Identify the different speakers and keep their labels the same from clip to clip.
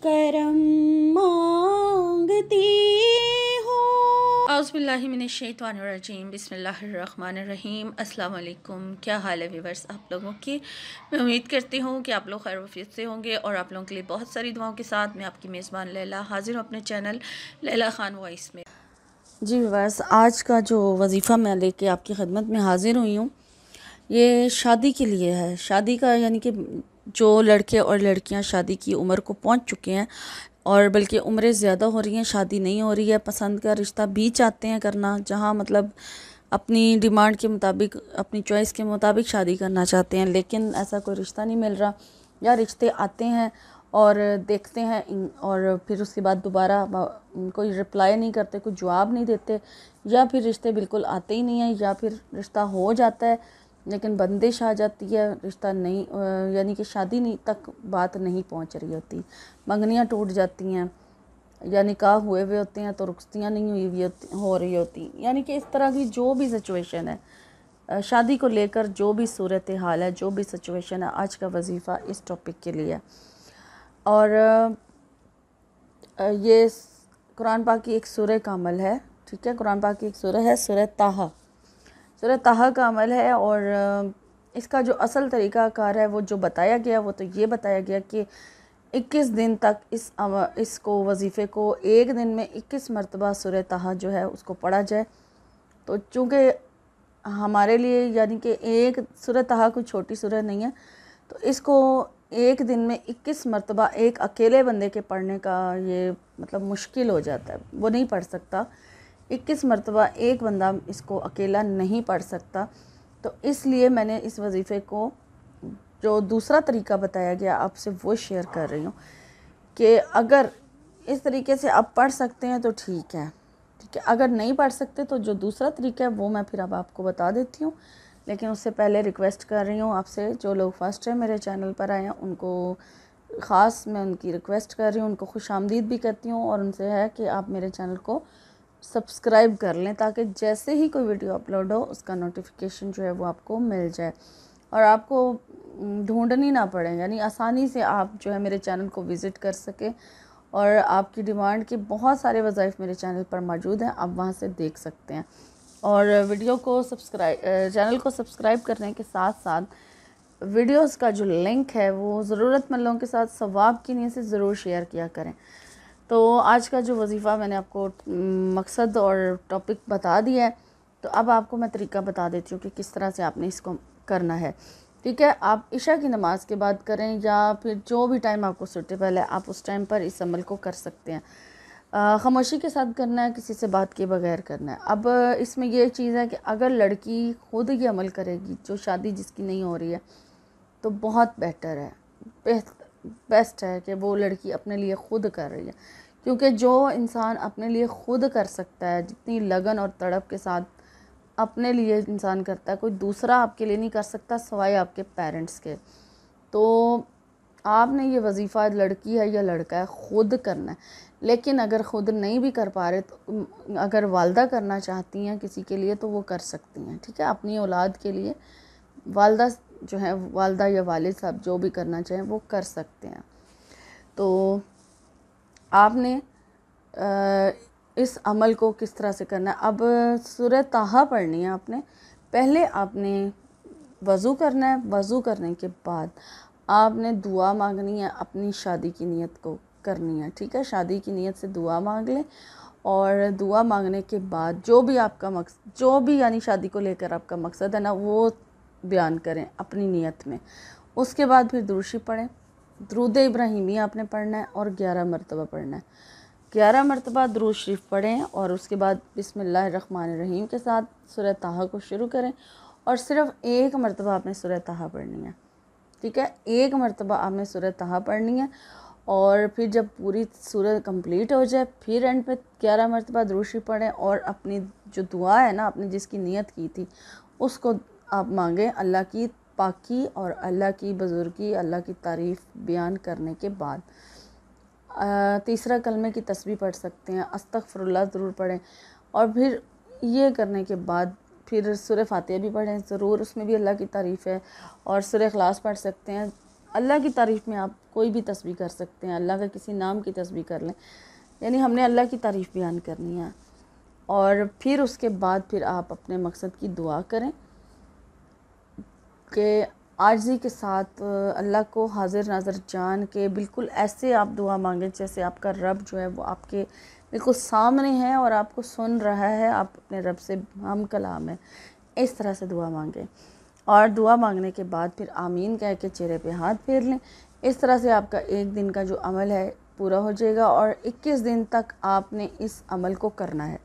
Speaker 1: करम मांगती हूँ।
Speaker 2: औज़ुबिल्लाहिमिनश्शैतानिर्रजीम बिस्मिल्लाहिर्रहमानिर्रहीम। अस्सलाम वालेकुम। क्या हाल है व्यूअर्स आप लोगों की। मैं उम्मीद करती हूँ कि आप लोग खैर वफियत से होंगे और आप लोगों के लिए बहुत सारी दुआओं के साथ मैं आपकी मेज़बान लैला हाज़िर हूँ अपने चैनल लैला ख़ान वॉइस में। जी व्यूअर्स, आज का जो वजीफ़ा मैं लेके आपकी खिदमत में हाज़िर हुई हूँ ये शादी के लिए है। शादी का यानी कि जो लड़के और लड़कियां शादी की उम्र को पहुंच चुके हैं और बल्कि उम्रें ज़्यादा हो रही हैं, शादी नहीं हो रही है, पसंद का रिश्ता भी चाहते हैं करना, जहां मतलब अपनी डिमांड के मुताबिक अपनी चॉइस के मुताबिक शादी करना चाहते हैं, लेकिन ऐसा कोई रिश्ता नहीं मिल रहा या रिश्ते आते हैं और देखते हैं और फिर उसके बाद दोबारा कोई रिप्लाई नहीं करते, कोई जवाब नहीं देते, या फिर रिश्ते बिल्कुल आते ही नहीं हैं, या फिर रिश्ता हो जाता है लेकिन बंदिश आ जाती है, रिश्ता नहीं यानी कि शादी नहीं तक बात नहीं पहुंच रही होती, मंगनियां टूट जाती हैं या निकाह हुए हुए होते हैं तो रुखसतियाँ नहीं हो रही होती, यानी कि इस तरह की जो भी सिचुएशन है शादी को लेकर, जो भी सूरत हाल है, जो भी सिचुएशन है, आज का वजीफ़ा इस टॉपिक के लिए है। और ये कुरान पाक की एक सूरह का अमल है, ठीक है। कुरान पाक की एक सूरह है, सूरह ताहा का अमल है। और इसका जो असल तरीक़ाकार है वो जो बताया गया वो तो ये बताया गया कि 21 दिन तक इसको वजीफ़े को एक दिन में 21 मरतबा सूरह ताहा जो है उसको पढ़ा जाए। तो चूँकि हमारे लिए यानी कि एक सूरह ताहा कोई छोटी सूरह नहीं है, तो इसको एक दिन में 21 मरतबा एक अकेले बंदे के पढ़ने का ये मतलब मुश्किल हो जाता है, वो नहीं पढ़ सकता। 21 मरतबा एक बंदा इसको अकेला नहीं पढ़ सकता। तो इसलिए मैंने इस वजीफ़े को जो दूसरा तरीका बताया गया आपसे वो शेयर कर रही हूँ कि अगर इस तरीके से आप पढ़ सकते हैं तो ठीक है, अगर नहीं पढ़ सकते तो जो दूसरा तरीका है वो मैं फिर अब आपको बता देती हूँ। लेकिन उससे पहले रिक्वेस्ट कर रही हूँ आपसे, जो लोग फर्स्ट टाइम मेरे चैनल पर आए हैं उनको ख़ास मैं उनकी रिक्वेस्ट कर रही हूँ, उनको खुशामदीद भी करती हूँ और उनसे है कि आप मेरे चैनल को सब्सक्राइब कर लें ताकि जैसे ही कोई वीडियो अपलोड हो उसका नोटिफिकेशन जो है वो आपको मिल जाए और आपको ढूंढनी ना पड़े, यानी आसानी से आप जो है मेरे चैनल को विज़िट कर सकें। और आपकी डिमांड के बहुत सारे वज़ाइफ मेरे चैनल पर मौजूद हैं, आप वहाँ से देख सकते हैं। और वीडियो को चैनल को सब्सक्राइब करने के साथ साथ वीडियोस का जो लिंक है वो ज़रूरतमंद लोगों के साथ सवाब की नीयत से ज़रूर शेयर किया करें। तो आज का जो वजीफ़ा मैंने आपको मकसद और टॉपिक बता दिया है, तो अब आपको मैं तरीका बता देती हूँ कि किस तरह से आपने इसको करना है, ठीक है। आप इशा की नमाज़ के बाद करें या फिर जो भी टाइम आपको सूटेबल है आप उस टाइम पर इस अमल को कर सकते हैं। ख़ामोशी के साथ करना है, किसी से बात किए बगैर करना है। अब इसमें यह चीज़ है कि अगर लड़की खुद ये अमल करेगी, जो शादी जिसकी नहीं हो रही है, तो बहुत बेटर है, बेस्ट है कि वो लड़की अपने लिए ख़ुद कर रही है, क्योंकि जो इंसान अपने लिए ख़ुद कर सकता है, जितनी लगन और तड़प के साथ अपने लिए इंसान करता है, कोई दूसरा आपके लिए नहीं कर सकता सिवाय आपके पेरेंट्स के। तो आपने ये वजीफ़ा, लड़की है या लड़का है, ख़ुद करना है। लेकिन अगर ख़ुद नहीं भी कर पा रहे तो अगर वालदा करना चाहती हैं किसी के लिए तो वो कर सकती हैं, ठीक है। अपनी औलाद के लिए वालदा जो है, वालदा या वालिद साहब जो भी करना चाहें वो कर सकते हैं। तो आपने इस अमल को किस तरह से करना है। अब सूरह ताहा पढ़नी है आपने। पहले आपने वज़ू करना है, वज़ू करने के बाद आपने दुआ मांगनी है, अपनी शादी की नीयत को करनी है, ठीक है। शादी की नीयत से दुआ मांग लें और दुआ मांगने के बाद जो भी आपका मकसद, जो भी यानी शादी को लेकर आपका मकसद है ना, वो बयान करें अपनी नीयत में। उसके बाद फिर दुरूशी पढ़ें, दुरूद इब्राहिमी आपने पढ़ना है और 11 मरतबा पढ़ना है। 11 मरतबा दुरूद शरीफ पढ़ें और उसके बाद बिस्मिल्लाहिर्रहमानिर्रहीम के साथ सूरह ताहा को शुरू करें और सिर्फ एक मरतबा आपने सूरह ताहा पढ़नी है, ठीक है। एक मरतबा आपने सूरह ताहा पढ़नी है और फिर जब पूरी सूरह कंप्लीट हो जाए फिर एंड पे 11 मरतबा दुरूद शरीफ पढ़ें और अपनी जो दुआ है ना, आपने जिसकी नीयत की थी उसको आप मांगें अल्लाह की पाकी और अल्लाह की बुजुर्गी, अल्लाह की तारीफ़ बयान करने के बाद। तीसरा कलमे की तस्बीह पढ़ सकते हैं, अस्तगफिरुल्लाह ज़रूर पढ़ें और फिर ये करने के बाद फिर सूरह फातिहा भी पढ़ें ज़रूर, उसमें भी अल्लाह की तारीफ़ है। और सूरह इखलास पढ़ सकते हैं, अल्लाह की तारीफ़ में आप कोई भी तस्बीह कर सकते हैं, अल्लाह का किसी नाम की तस्बीह कर लें, यानी हमने अल्लाह की तारीफ़ बयान करनी है। और फिर उसके बाद फिर आप अपने मकसद की दुआ करें कि आजिज़ी के साथ अल्लाह को हाजिर नाज़र जान के बिल्कुल ऐसे आप दुआ मांगें जैसे आपका रब जो है वो आपके बिल्कुल सामने है और आपको सुन रहा है, आप अपने रब से हम कलाम है, इस तरह से दुआ मांगें। और दुआ मांगने के बाद फिर आमीन कह के चेहरे पे हाथ फेर लें। इस तरह से आपका एक दिन का जो अमल है पूरा हो जाएगा और 21 दिन तक आपने इस अमल को करना है।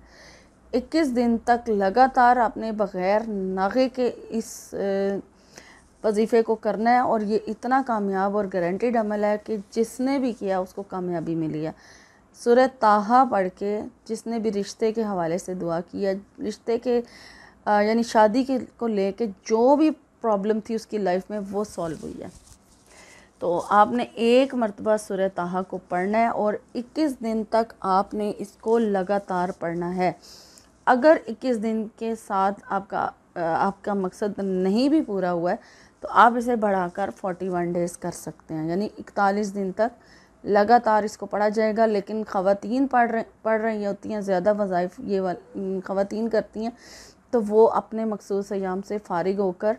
Speaker 2: 21 दिन तक लगातार आपने बग़ैर नागे के इस वजीफ़े को करना है और ये इतना कामयाब और गारंटीड अमल है कि जिसने भी किया उसको कामयाबी मिली है। सूरह ताहा पढ़ के जिसने भी रिश्ते के हवाले से दुआ किया, रिश्ते के यानी शादी के को लेके जो भी प्रॉब्लम थी उसकी लाइफ में वो सॉल्व हुई है। तो आपने एक मरतबा सूरह ताहा को पढ़ना है और 21 दिन तक आपने इसको लगातार पढ़ना है। अगर 21 दिन के साथ आपका मकसद नहीं भी पूरा हुआ है तो आप इसे बढ़ाकर 41 डेज़ कर सकते हैं, यानी 41 दिन तक लगातार इसको पढ़ा जाएगा। लेकिन ख़वातीन पढ़ रही होती हैं, ज़्यादा वज़ाइफ ये ख़वातीन करती हैं, तो वो अपने मखसूस अय्याम से फ़ारिग होकर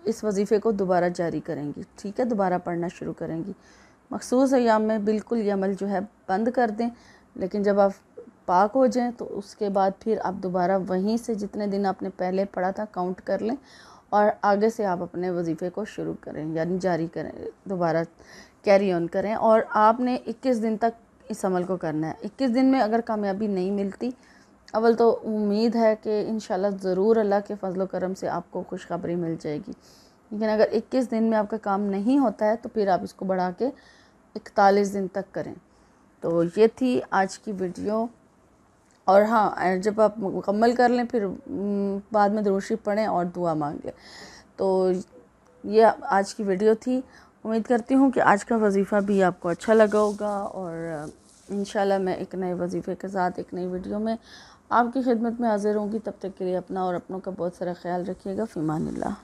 Speaker 2: इस वजीफ़े को दोबारा जारी करेंगी, ठीक है, दोबारा पढ़ना शुरू करेंगी। मखसूस अय्याम में बिल्कुल ये अमल जो है बंद कर दें, लेकिन जब आप पाक हो जाएं तो उसके बाद फिर आप दोबारा वहीं से जितने दिन आपने पहले पढ़ा था काउंट कर लें और आगे से आप अपने वजीफ़े को शुरू करें, यानी जारी करें, दोबारा कैरी ऑन करें। और आपने 21 दिन तक इस अमल को करना है। 21 दिन में अगर कामयाबी नहीं मिलती, अव्वल तो उम्मीद है कि इंशाल्लाह ज़रूर अल्लाह के फ़ज़ल व करम से आपको खुशखबरी मिल जाएगी। लेकिन अगर 21 दिन में आपका काम नहीं होता है तो फिर आप इसको बढ़ा के 41 दिन तक करें। तो ये थी आज की वीडियो। और हाँ, जब आप मुकम्मल कर लें फिर बाद में दुरूद शरीफ पढ़ें और दुआ मांग लें। तो ये आज की वीडियो थी। उम्मीद करती हूँ कि आज का वजीफ़ा भी आपको अच्छा लगा होगा और इंशाल्लाह मैं एक नए वजीफ़े के साथ एक नई वीडियो में आपकी खिदमत में हाज़िर होंगी। तब तक के लिए अपना और अपनों का बहुत सारा ख्याल रखिएगा। फ़िमानिल्लाह।